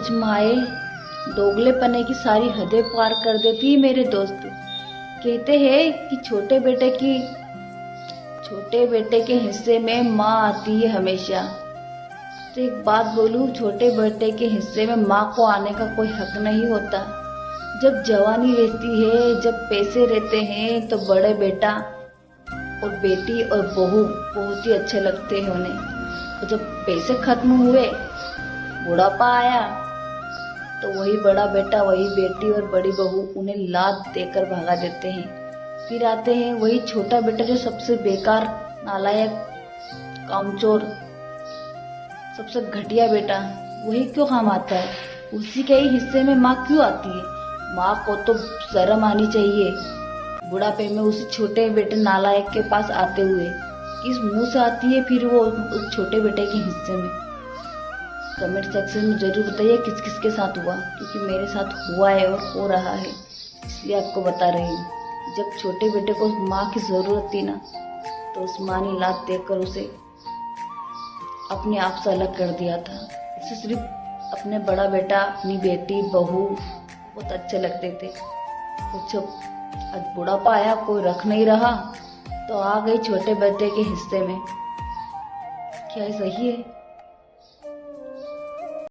कुछ माए दोगलेपने की सारी हदें पार कर देती है मेरे दोस्त। कहते हैं कि छोटे बेटे के हिस्से में माँ आती है हमेशा। तो एक बात बोलूं, छोटे बेटे के हिस्से में माँ को आने का कोई हक नहीं होता। जब जवानी रहती है, जब पैसे रहते हैं, तो बड़े बेटा और बेटी और बहू बहुत ही अच्छे लगते हैं उन्हें। और जब पैसे खत्म हुए, बुढ़ापा आया, तो वही बड़ा बेटा, वही बेटी और बड़ी बहू उन्हें लात देकर भगा देते हैं। फिर आते हैं वही छोटा बेटा जो सबसे बेकार, नालायक, कामचोर, सबसे घटिया बेटा, वही क्यों काम आता है? उसी के ही हिस्से में माँ क्यों आती है? माँ को तो शर्म आनी चाहिए बुढ़ापे में उसी छोटे बेटे नालायक के पास आते हुए। किस मुंह से आती है फिर वो उस छोटे बेटे के हिस्से में? कमेंट सेक्शन में जरूर बताइए किस किस के साथ हुआ, क्योंकि मेरे साथ हुआ है और हो रहा है, इसलिए आपको बता रही हूँ। जब छोटे बेटे को माँ की जरूरत थी ना, तो उस माँ ने लात देकर उसे अपने आप से अलग कर दिया था। उसे सिर्फ अपने बड़ा बेटा, अपनी बेटी, बहू बहुत अच्छे लगते थे। तो जब आज बुढ़ापा आया, कोई रख नहीं रहा, तो आ गई छोटे बेटे के हिस्से में। क्या सही है?